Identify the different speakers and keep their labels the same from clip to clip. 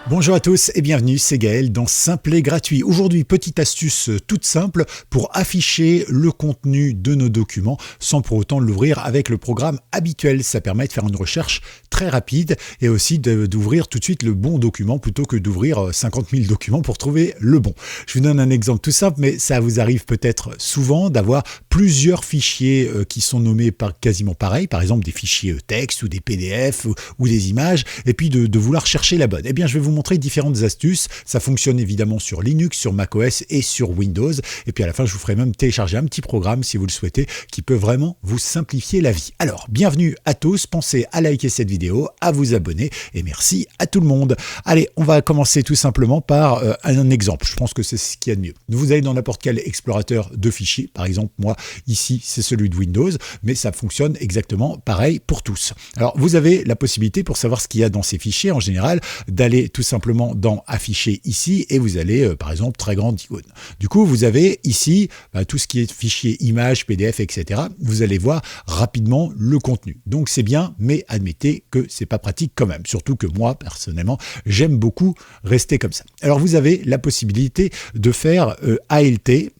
Speaker 1: Bonjour à tous et bienvenue, c'est Gaël dans Simple et Gratuit. Aujourd'hui, petite astuce toute simple pour afficher le contenu de nos documents sans pour autant l'ouvrir avec le programme habituel. Ça permet de faire une recherche très rapide et aussi d'ouvrir tout de suite le bon document plutôt que d'ouvrir 50 000 documents pour trouver le bon. Je vous donne un exemple tout simple, mais ça vous arrive peut-être souvent d'avoir plusieurs fichiers qui sont nommés quasiment pareil, par exemple des fichiers texte ou des PDF ou des images, et puis de vouloir chercher la bonne. Eh bien, je vais vous montrer différentes astuces. Ça fonctionne évidemment sur Linux, sur macOS et sur Windows. Et puis à la fin, je vous ferai même télécharger un petit programme, si vous le souhaitez, qui peut vraiment vous simplifier la vie. Alors, bienvenue à tous. Pensez à liker cette vidéo, à vous abonner et merci à tout le monde. Allez, on va commencer tout simplement par un exemple. Je pense que c'est ce qu'il y a de mieux. Vous allez dans n'importe quel explorateur de fichiers. Par exemple, moi, ici, c'est celui de Windows, mais ça fonctionne exactement pareil pour tous. Alors, vous avez la possibilité, pour savoir ce qu'il y a dans ces fichiers, en général, d'aller tout simplement dans Afficher ici et vous allez, par exemple, très grande icône. Du coup, vous avez ici tout ce qui est fichier images, PDF, etc. Vous allez voir rapidement le contenu. Donc, c'est bien, mais admettez que c'est pas pratique quand même. Surtout que moi, personnellement, j'aime beaucoup rester comme ça. Alors, vous avez la possibilité de faire ALT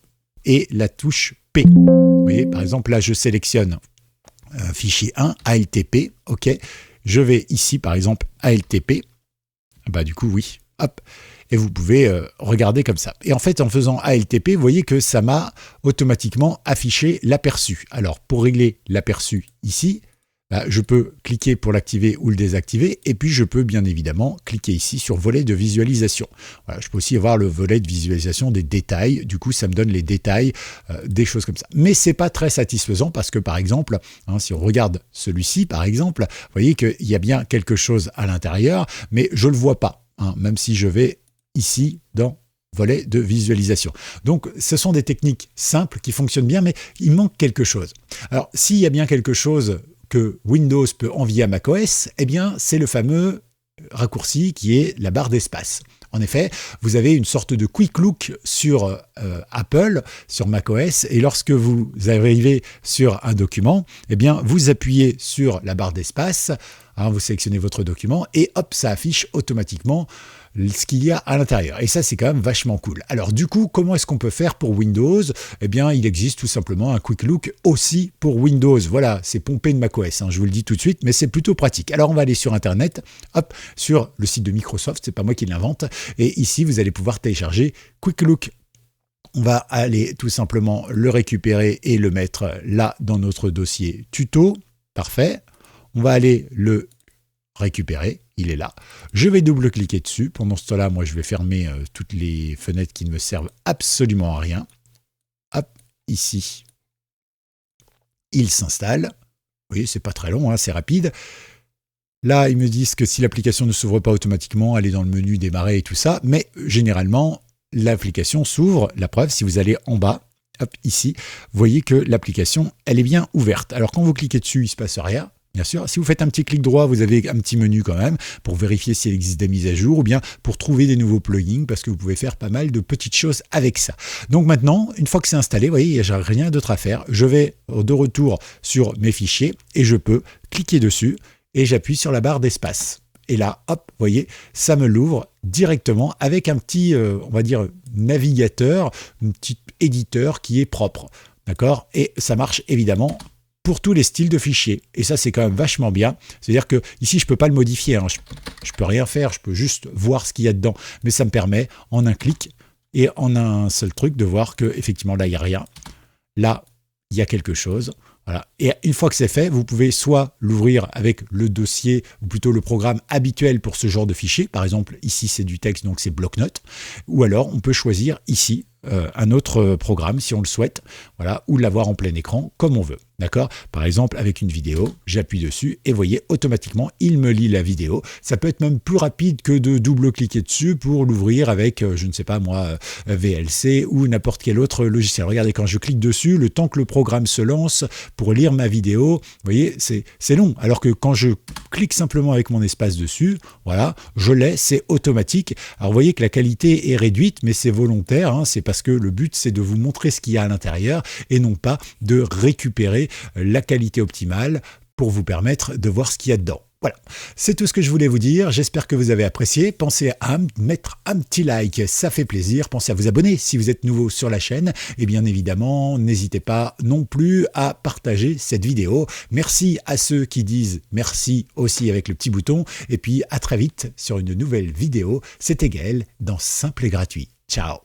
Speaker 1: et la touche P. Vous voyez, par exemple, là, je sélectionne fichier 1, ALTP, ok. Je vais ici, par exemple, ALTP. Du coup, oui, hop. Et vous pouvez regarder comme ça. Et en fait, en faisant ALTP, vous voyez que ça m'a automatiquement affiché l'aperçu. Alors, pour régler l'aperçu ici, je peux cliquer pour l'activer ou le désactiver. Et puis, je peux bien évidemment cliquer ici sur volet de visualisation. Voilà, je peux aussi avoir le volet de visualisation des détails. Du coup, ça me donne les détails des choses comme ça. Mais c'est pas très satisfaisant parce que, par exemple, si on regarde celui-ci, par exemple, vous voyez qu'il y a bien quelque chose à l'intérieur, mais je le vois pas, même si je vais ici dans volet de visualisation. Donc, ce sont des techniques simples qui fonctionnent bien, mais il manque quelque chose. Alors, s'il y a bien quelque chose que Windows peut envier à macOS, eh bien, c'est le fameux raccourci qui est la barre d'espace. En effet, vous avez une sorte de quick look sur Apple, sur macOS, et lorsque vous arrivez sur un document, eh bien, vous appuyez sur la barre d'espace, vous sélectionnez votre document, et hop, ça affiche automatiquement ce qu'il y a à l'intérieur. Et ça, c'est quand même vachement cool. Alors du coup, comment est-ce qu'on peut faire pour Windows ? Eh bien, il existe tout simplement un Quick Look aussi pour Windows. Voilà, c'est pompé de macOS, je vous le dis tout de suite, mais c'est plutôt pratique. Alors on va aller sur Internet, hop, sur le site de Microsoft, c'est pas moi qui l'invente, et ici, vous allez pouvoir télécharger Quick Look. On va aller tout simplement le récupérer et le mettre là dans notre dossier tuto. Parfait. On va aller le récupérer, il est là. Je vais double-cliquer dessus. Pendant ce temps-là, moi, je vais fermer toutes les fenêtres qui ne me servent absolument à rien. Hop, ici, il s'installe. Vous voyez, c'est pas très long, c'est rapide. Là, ils me disent que si l'application ne s'ouvre pas automatiquement, elle est dans le menu démarrer et tout ça, mais généralement, l'application s'ouvre. La preuve, si vous allez en bas, hop, ici, vous voyez que l'application, elle est bien ouverte. Alors, quand vous cliquez dessus, il ne se passe rien. Bien sûr, si vous faites un petit clic droit, vous avez un petit menu quand même pour vérifier s'il existe des mises à jour ou bien pour trouver des nouveaux plugins parce que vous pouvez faire pas mal de petites choses avec ça. Donc maintenant, une fois que c'est installé, vous voyez, il n'y a rien d'autre à faire. Je vais de retour sur mes fichiers et je peux cliquer dessus et j'appuie sur la barre d'espace. Et là, hop, vous voyez, ça me l'ouvre directement avec un petit, on va dire, navigateur, un petit éditeur qui est propre. D'accord ? Et ça marche évidemment pour tous les styles de fichiers. Et ça, c'est quand même vachement bien. C'est-à-dire que ici, je ne peux pas le modifier. Je peux rien faire. Je peux juste voir ce qu'il y a dedans. Mais ça me permet, en un clic et en un seul truc, de voir qu'effectivement, là, il n'y a rien. Là, il y a quelque chose. Voilà. Et une fois que c'est fait, vous pouvez soit l'ouvrir avec le dossier, ou plutôt le programme habituel pour ce genre de fichier. Par exemple, ici, c'est du texte, donc c'est bloc-notes. Ou alors, on peut choisir ici un autre programme, si on le souhaite, voilà, ou l'avoir en plein écran, comme on veut. D'accord ? Par exemple, avec une vidéo, j'appuie dessus et vous voyez, automatiquement, il me lit la vidéo. Ça peut être même plus rapide que de double-cliquer dessus pour l'ouvrir avec, je ne sais pas moi, VLC ou n'importe quel autre logiciel. Regardez, quand je clique dessus, le temps que le programme se lance pour lire ma vidéo, vous voyez, c'est long. Alors que quand je clique simplement avec mon espace dessus, voilà, je l'ai, c'est automatique. Alors vous voyez que la qualité est réduite, mais c'est volontaire, c'est parce que le but, c'est de vous montrer ce qu'il y a à l'intérieur et non pas de récupérer la qualité optimale pour vous permettre de voir ce qu'il y a dedans. Voilà, c'est tout ce que je voulais vous dire. J'espère que vous avez apprécié. Pensez à mettre un petit like, ça fait plaisir. Pensez à vous abonner si vous êtes nouveau sur la chaîne. Et bien évidemment, n'hésitez pas non plus à partager cette vidéo. Merci à ceux qui disent merci aussi avec le petit bouton. Et puis à très vite sur une nouvelle vidéo. C'était Gaël dans Simple et Gratuit. Ciao!